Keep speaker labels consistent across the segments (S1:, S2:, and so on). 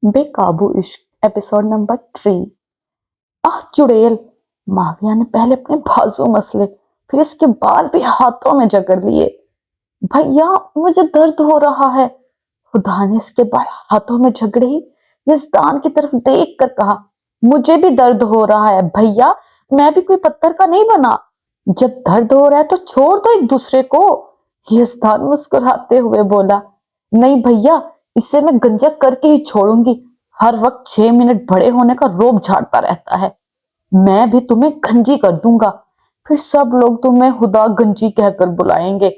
S1: बेकाबू इश्क episode number 3। आह चुड़ैल! माविया ने पहले अपने बाजू मसले, फिर इसके बाल भी हाथों में जकड़ लिए। भैया, मुझे दर्द हो रहा है। खुदा ने इसके बाल हाथों में जकड़े ही यज़दान की तरफ देख कर कहा, मुझे भी दर्द हो रहा है भैया, मैं भी कोई पत्थर का नहीं बना। जब दर्द हो रहा है तो छोड़ दो एक दूसरे को। यज़दान मुस्कुराते हुए बोला, नहीं भैया, इसे मैं गंजा करके ही छोड़ूंगी। हर वक्त 6 मिनट बड़े होने का रोब झाड़ता रहता है। मैं भी तुम्हें गंजी कर दूंगा, फिर सब लोग तुम्हें हुदा गंजी कहकर बुलाएंगे।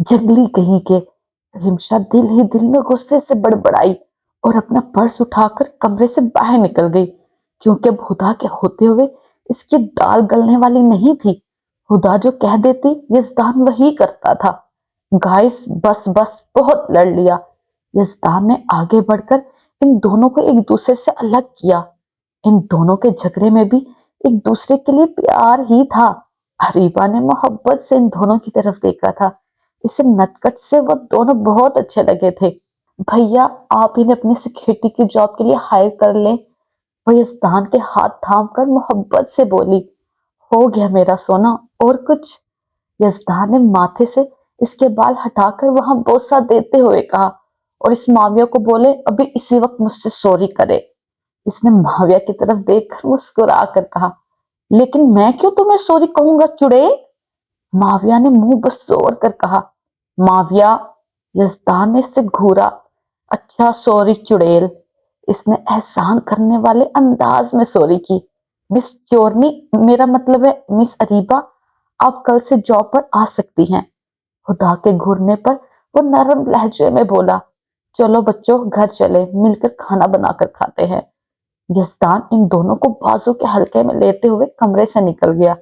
S1: जंगली कहीं के। रिमशा दिल ही दिल में गुस्से से बड़बड़ाई और अपना पर्स उठाकर कमरे से बाहर निकल गई, क्योंकि अब हुदा के होते हुए इसकी दाल गलने वाली नहीं थी। हुदा जो कह देती यज़दान वही करता था। गाइस, बस बस, बहुत लड़ लिया। यज़दान ने आगे बढ़कर इन दोनों को एक दूसरे से अलग किया। इन दोनों के झगड़े में भी एक दूसरे के लिए प्यार ही था। अरीबा ने मोहब्बत से इन दोनों की तरफ देखा था। इसे नटखट से वो दोनों बहुत अच्छे लगे थे। भैया, आप इन्हें अपनी सिक्योरिटी की जॉब के लिए हायर कर लें। वो यज़दान के हाथ थाम कर मोहब्बत से बोली, हो गया मेरा सोना, और कुछ? यज़दान ने माथे से इसके बाल हटाकर वहां बोसा देते हुए कहा, और इस माविया को बोले अभी इसी वक्त मुझसे सॉरी करे। इसने माविया की तरफ देखकर मुस्कुरा कर कहा, लेकिन मैं क्यों तुम्हें सॉरी कहूंगा चुड़ैल? माविया ने मुंह बसोर कर कहा। माविया, यज़दान ने इसे घूरा। अच्छा सॉरी चुड़ैल। इसने एहसान करने वाले अंदाज में सॉरी की। मिस चोरनी, मेरा मतलब है मिस अरीबा, आप कल से जॉब पर आ सकती हैं। खुदा के घूरने पर वो नरम लहजे में बोला, चलो बच्चों, घर चले, मिलकर खाना बनाकर खाते हैं। यज़दान इन दोनों को बाजू के हल्के में लेते हुए कमरे से निकल गया।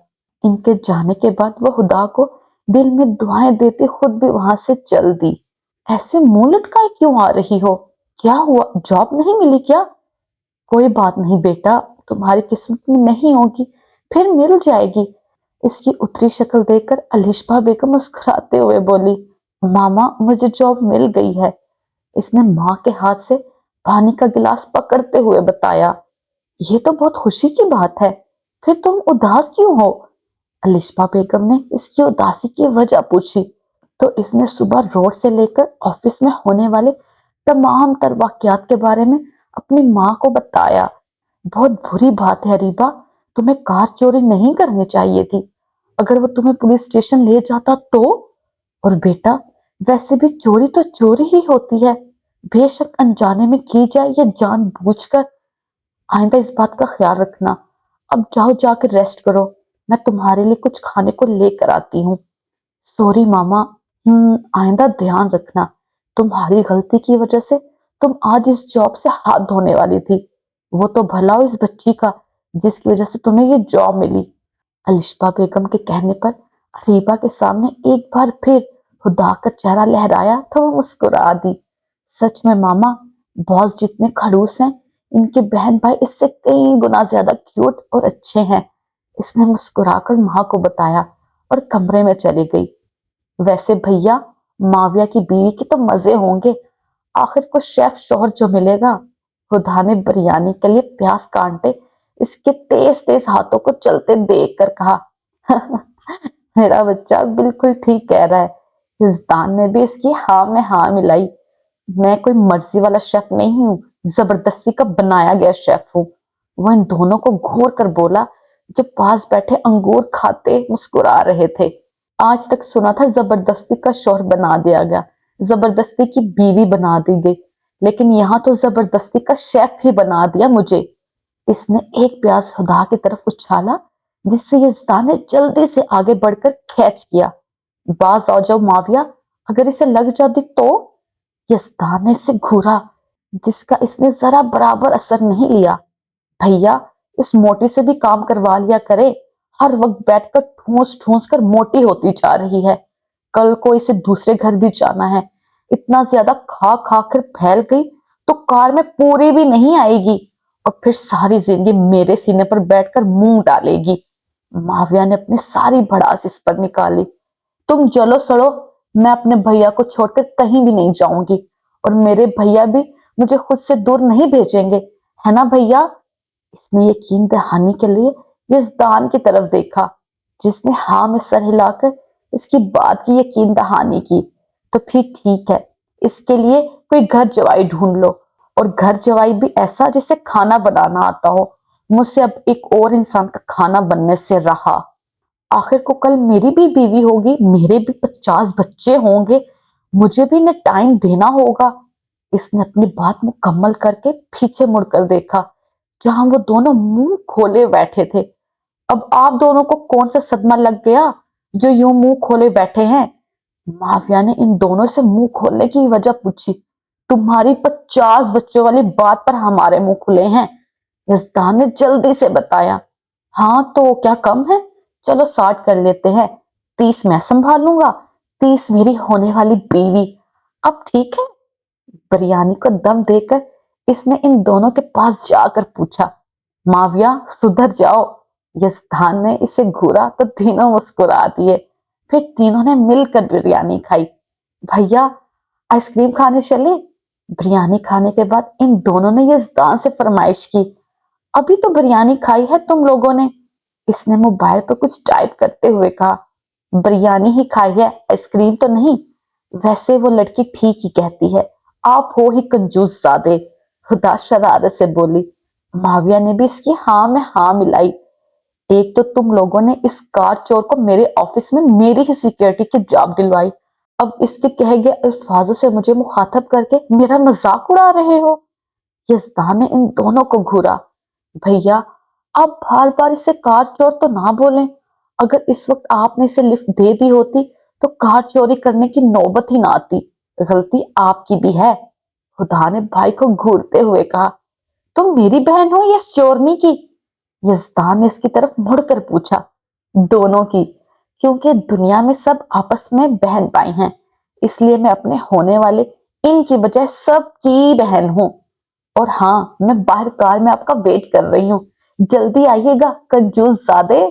S1: इनके जाने के बाद वो खुदा को दिल में दुआएं देती खुद भी वहां से चल दी। ऐसे मुंह लटकाए क्यों आ रही हो? क्या हुआ, जॉब नहीं मिली क्या? कोई बात नहीं बेटा, तुम्हारी किस्मत में नहीं होगी, फिर मिल जाएगी। इसकी उतरी शक्ल देखकर अलिशबा बेगम मुस्कुराते हुए बोली, मामा, मुझे जॉब मिल गई है। इसने माँ के हाथ से पानी का गिलास पकड़ते हुए बताया, ये तो बहुत खुशी की बात है, फिर तुम उदास क्यों हो? अलिशबा बेगम ने इसकी उदासी की वजह पूछी तो इसने सुबह रोड से लेकर ऑफिस में होने वाले तमाम तर वाकयात के बारे में अपनी माँ को बताया। बहुत बुरी बात है अरीबा, तुम्हें कार चोरी नहीं करनी चाहिए थी। अगर वो तुम्हें पुलिस स्टेशन ले जाता तो? और बेटा, वैसे भी चोरी तो चोरी ही होती है, बेशक अनजाने में की जाए या जानबूझकर। आइंदा इस बात का ख्याल रखना। अब जाओ, जाकर रेस्ट करो, मैं तुम्हारे लिए कुछ खाने को लेकर आती हूँ। सॉरी मामा। आइंदा ध्यान रखना। तुम्हारी गलती की वजह से तुम आज इस जॉब से हाथ धोने वाली थी। वो तो भला हो इस बच्ची का जिसकी वजह से तुम्हें ये जॉब मिली। अलिशबा बेगम के कहने पर अरीबा के सामने एक बार फिर खुदा का चेहरा लहराया तो वो मुस्कुरा दी। सच में मामा, बॉस जितने खड़ूस हैं, इनके बहन भाई इससे कई गुना ज्यादा क्यूट और अच्छे हैं। इसने मुस्कुराकर माँ को बताया और कमरे में चली गई। वैसे भैया, माविया की बीवी के तो मजे होंगे, आखिर को शेफ शोहर जो मिलेगा। खुदा ने बिरयानी के लिए प्याज कांटे इसके तेज तेज हाथों को चलते देख कर कहा, मेरा बच्चा बिल्कुल ठीक कह रहा है। हिजदान ने भी इसकी हाँ में हाँ मिलाई। मैं कोई मर्जी वाला शेफ नहीं हूँ, जबरदस्ती का बनाया गया शेफ हूँ। वो इन दोनों को घूर कर बोला जो पास बैठे अंगूर खाते मुस्कुरा रहे थे। आज तक सुना था जबरदस्ती का शौहर बना दिया गया, जबरदस्ती की बीवी बना दी गई, लेकिन यहाँ तो जबरदस्ती का शेफ ही बना दिया मुझे। इसने एक प्याज खुदा की तरफ उछाला जिससे यज़दान ने जल्दी से आगे बढ़कर कैच किया। बाज आ जाओ माविया, अगर इसे लग जाती तो? यज़दान ने इसे घूरा जिसका इसने जरा बराबर असर नहीं लिया। भैया, इस मोटी से भी काम करवा लिया करे, हर वक्त बैठकर ठूस ठूस कर मोटी होती जा रही है। कल को इसे दूसरे घर भी जाना है, इतना ज्यादा खा खा कर फैल गई तो कार में पूरी भी नहीं आएगी और फिर सारी जिंदगी मेरे सीने पर बैठकर मुंह डालेगी। माविया ने अपनी सारी भड़ास इस पर निकाली। तुम जलो सड़ो, मैं अपने भैया को छोड़कर कहीं भी नहीं जाऊंगी और मेरे भैया भी मुझे खुद से दूर नहीं भेजेंगे, है ना भैया? इसने यकीन दहानी के लिए यज़दान की तरफ देखा, जिसने हाँ में सर हिलाकर इसकी बात की यकीन दहानी की। तो फिर ठीक है, इसके लिए कोई घर जवाई ढूंढ लो, और घर जवाई भी ऐसा जिसे खाना बनाना आता हो। मुझसे अब एक और इंसान का खाना बनने से रहा। आखिर को कल मेरी भी बीवी होगी, मेरे भी 50 बच्चे होंगे, मुझे भी इन्हें टाइम देना होगा। इसने अपनी बात मुकम्मल करके पीछे मुड़कर देखा, जहां वो दोनों मुंह खोले बैठे थे। अब आप दोनों को कौन सा सदमा लग गया जो यूं मुंह खोले बैठे हैं? माफिया ने इन दोनों से मुंह खोलने की वजह पूछी। तुम्हारी 50 बच्चों वाली बात पर हमारे मुंह खुले हैं, रिजदान ने जल्दी से बताया। हाँ तो क्या कम है? चलो 60 कर लेते हैं। 30 मैं संभालूंगा, 30 मेरी होने वाली बीवी। अब ठीक है? बिरयानी को दम देकर इसने इन दोनों के पास जाकर पूछा। माविया सुधर जाओ। यजदान ने इसे घूरा तो तीनों मुस्कुरा दिए। फिर तीनों ने मिलकर बिरयानी खाई। भैया आइसक्रीम खाने चले? बिरयानी खाने के बाद इन दोनों ने यजदान से फरमाइश की। अभी तो बिरयानी खाई है तुम लोगों ने, इसने मोबाइल पर कुछ टाइप करते हुए कहा। बिरयानी ही खाई है, आइसक्रीम तो नहीं। वैसे वो लड़की ठीक ही कहती है, आप हो ही कंजूस ज़ादे, खुदा शरारत से बोली। माविया ने भी इसकी हाँ में हाँ मिलाई। एक तो तुम लोगों ने इस कार चोर को मेरे ऑफिस में मेरी ही सिक्योरिटी की जॉब दिलवाई, अब इसके कहे गए अल्फाजों से मुझे मुखातब करके मेरा मजाक उड़ा रहे हो। यजदान ने इन दोनों को घूरा। भैया आप बार बार इसे कार चोर तो ना बोलें, अगर इस वक्त आपने इसे लिफ्ट दे दी होती तो कार चोरी करने की नौबत ही ना आती। गलती आपकी भी है, खुदा ने भाई को घूरते हुए कहा। तुम मेरी बहन हो या चोरनी की? यजदान ने इसकी तरफ मुड़कर पूछा। दोनों की, क्योंकि दुनिया में सब आपस में बहन भाई हैं, इसलिए मैं अपने होने वाले इनकी बजाय सबकी बहन हूँ। और हाँ, मैं बाहर कार में आपका वेट कर रही हूँ, जल्दी आइएगा कंजूस ज़ादे।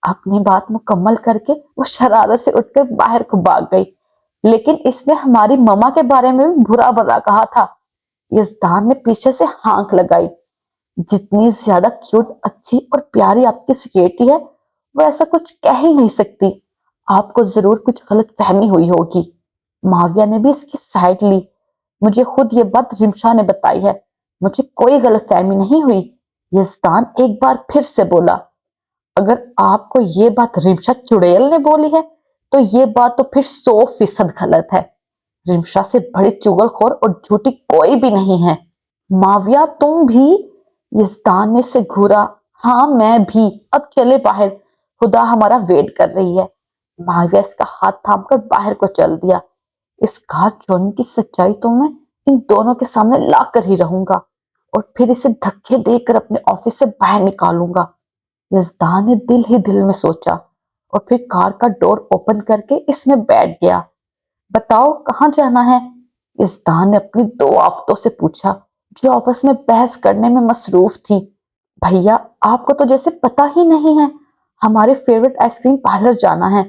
S1: अपनी बात मुकम्मल करके वो शरारत से उठकर बाहर को भाग गई। लेकिन इसने हमारी ममा के बारे में भी बुरा भला कहा था। यजदान ने पीछे से हाँक लगाई। जितनी ज्यादा क्यूट, अच्छी और प्यारी आपकी सिक्योरिटी है, वो ऐसा कुछ कह ही नहीं सकती। आपको जरूर कुछ गलत फहमी हुई होगी। माविया ने भी इसकी साइड ली। मुझे खुद ये बात रिमशा ने बताई है, मुझे कोई गलत फहमी नहीं हुई। यजदान एक बार फिर से बोला। अगर आपको ये बात रिमशा चुड़ैल ने बोली है तो ये बात तो फिर 100% गलत है। रिमशा से बड़ी चुगलखोर और झूठी कोई भी नहीं है। माविया तुम भी? यजदान ने से घूरा। हाँ मैं भी, अब चले बाहर, खुदा हमारा वेट कर रही है। माविया इसका हाथ थामकर बाहर को चल दिया। इस कार चोरने की सच्चाई तो मैं इन दोनों के सामने लाकर ही रहूंगा, और फिर इसे धक्के देकर अपने ऑफिस से बाहर निकालूंगा। यजदान ने दिल ही दिल में सोचा, और फिर कार का डोर ओपन करके इसमें बैठ गया। बताओ कहाँ जाना है? यजदान ने अपनी दो आफतों से पूछा, जो आपस में बहस करने में मसरूफ थी। भैया आपको तो जैसे पता ही नहीं है, हमारे फेवरेट आइसक्रीम पार्लर जाना है,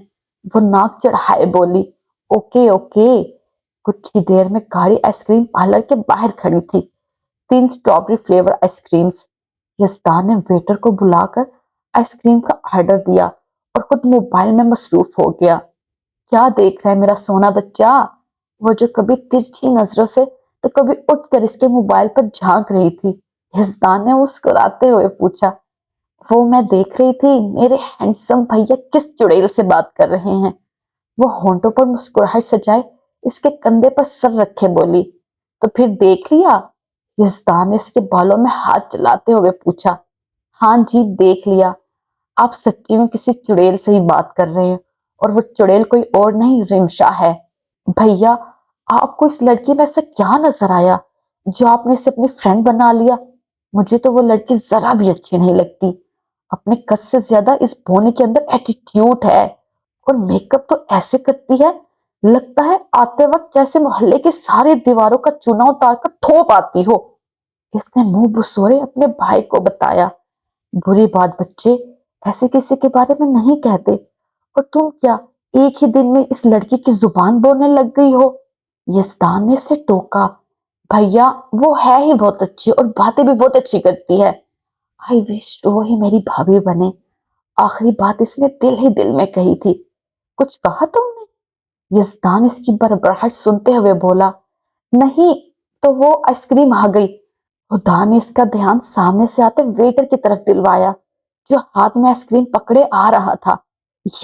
S1: वो नाक चढ़ाए बोली। Okay okay. कुछ ही देर में गाड़ी आइसक्रीम पार्लर के बाहर खड़ी थी। 3 स्ट्रॉबेरी फ्लेवर आइसक्रीम्स। यजदान ने वेटर को बुलाकर आइसक्रीम का ऑर्डर दिया और खुद मोबाइल में मसरूफ हो गया। क्या देख रहा है मेरा सोना बच्चा? वो जो कभी तिरछी नजरों से तो कभी उठकर इसके मोबाइल पर झांक रही थी। यजदान ने मुस्कुराते हुए पूछा। वो मैं देख रही थी मेरे हैंडसम भैया किस चुड़ैल से बात कर रहे हैं। वो होंठों पर मुस्कुराहट सजाए इसके कंधे पर सर रखे बोली। तो फिर देख लिया? यजदान ने इसके बालों में हाथ चलाते हुए पूछा। हाँ जी देख लिया। आप सच्ची में किसी चुड़ैल से ही बात कर रहे हैं, और वो चुड़ैल कोई और नहीं रिमशा है। भैया आपको इस लड़की में ऐसा क्या नजर आया जो आपने इसे अपनी फ्रेंड बना लिया? मुझे तो वो लड़की जरा भी अच्छी नहीं लगती। अपने कद से ज्यादा इस बोने के अंदर एटीट्यूड है, और मेकअप तो ऐसे करती है, लगता है आते वक्त जैसे मोहल्ले की सारी दीवारों का चूना उतार कर थोप आती हो। इसने मुंह बसोरे अपने भाई को बताया। बुरी बात बच्चे, ऐसे किसी के बारे में नहीं कहते। और तुम क्या एक ही दिन में इस लड़की की जुबान बोलने लग गई हो? यजदान ने इसे टोका। بھیا وہ ہے ہی بہت اچھی اور باتیں بھی بہت اچھی کرتی ہے. آئی وش وہ ہی میری بھابھی بنے. آخری بات اس نے دل ہی دل میں کہی تھی. کچھ کہا تم نے؟ یزدان اس کی بڑبڑاہٹ سنتے ہوئے بولا. نہیں تو وہ آئس کریم آ گئی. خدا نے اس کا دھیان سامنے سے آتے ویٹر کی طرف دلوایا جو ہاتھ میں آئس کریم پکڑے آ رہا تھا.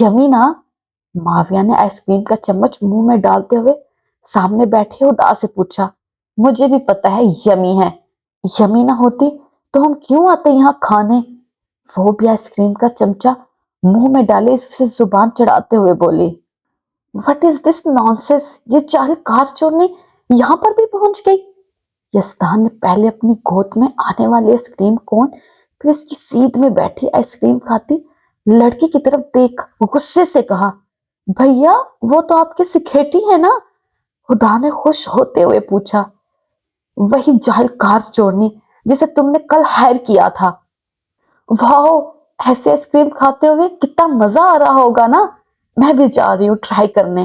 S1: یمینا. ماویہ نے آئس کریم کا چمچ منہ میں ڈالتے ہوئے سامنے بیٹھے خدا سے پوچھا. مجھے بھی پتا ہے یمی ہے. یمی نہ ہوتی تو ہم کیوں آتے یہاں کھانے؟ وہ بھی آئس کریم کا چمچہ منہ میں ڈالے اس سے زبان چڑھاتے ہوئے بولی. What is this nonsense? یہ چاہل کار چورنے یہاں پر بھی پہنچ گئی. یزدان نے پہلے اپنی گود میں آنے والی آئس کریم کون پھر اس کی سیٹ میں بیٹھی آئس کریم کھاتی لڑکی کی طرف دیکھ غصے سے کہا. بھیا وہ تو آپ کی سکھیٹی ہے نا؟ خدا نے خوش ہوتے ہوئے پوچھا. وہی جاہل کار چورنی جسے تم نے کل ہائر کیا تھا. واؤ ایسے آئس کریم کھاتے ہوئے کتنا مزہ آ رہا ہوگا نا. میں بھی جا رہی ہوں ٹرائی کرنے.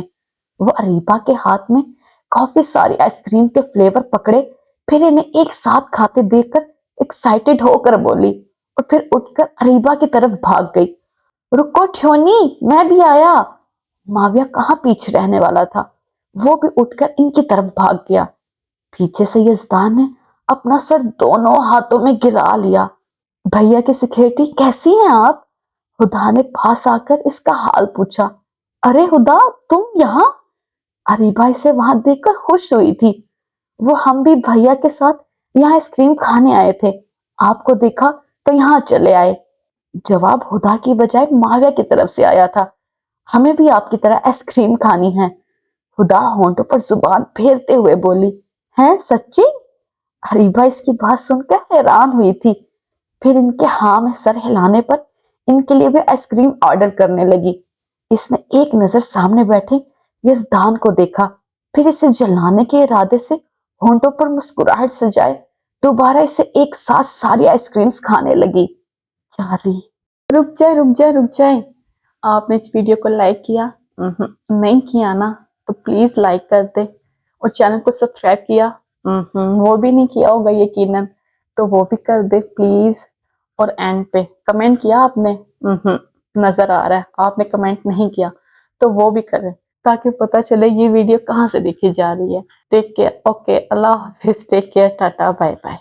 S1: وہ اریبا کے ہاتھ میں کافی ساری آئس کریم کے فلیور پکڑے پھر انہیں ایک ساتھ کھاتے دیکھ کر ایکسائٹیڈ ہو کر بولی اور پھر اٹھ کر اریبا کی طرف بھاگ گئی. رکو ٹھیونی میں بھی آیا. ماویہ کہاں پیچھے رہنے والا تھا. وہ بھی اٹھ کر ان کی طرف بھاگ گیا. پیچھے سے یزدان نے اپنا سر دونوں ہاتھوں میں گرا لیا. بھیا کی سکھیٹی کیسی ہیں آپ؟ ہدا نے پاس آ کر اس کا حال پوچھا. ارے ہدا تم یہاں؟ اریبا اسے وہاں دیکھ کر خوش ہوئی تھی. وہ ہم بھی بھیا کے ساتھ یہاں آئس کریم کھانے آئے تھے. آپ کو دیکھا تو یہاں چلے آئے. جواب ہدا کی بجائے ماویہ کی طرف سے آیا تھا. ہمیں بھی آپ کی طرح آئس کریم کھانی ہے. ہدا ہونٹوں پر زبان پھیرتے ہوئے بولی. ہیں سچی؟ اریبا اس کی بات سن کر حیران ہوئی تھی. پھر ان کے ہاں میں سر ہلانے پر ان کے لیے بھی آئس کریم آرڈر کرنے لگی. اس نے ایک نظر سامنے بیٹھے یزدان کو دیکھا پھر اسے جلانے کے ارادے سے ہونٹوں پر مسکراہٹ سجائے دوبارہ اسے ایک ساتھ ساری آئس کریمز کھانے لگی. چارلی رک جائے. آپ نے اس ویڈیو کو لائک کیا؟ نہیں کیا نا تو پلیز لائک کر دے. اور چینل کو سبسکرائب کیا؟ وہ بھی نہیں کیا ہوگا یقیناً تو وہ بھی کر دے پلیز. اور اینڈ پہ کمنٹ کیا آپ نے؟ نظر آ رہا ہے آپ نے کمنٹ نہیں کیا تو وہ بھی کریں تاکہ پتہ چلے یہ ویڈیو کہاں سے دیکھی جا رہی ہے. Take care. اوکے اللہ حافظ. Take care. Tata bye bye.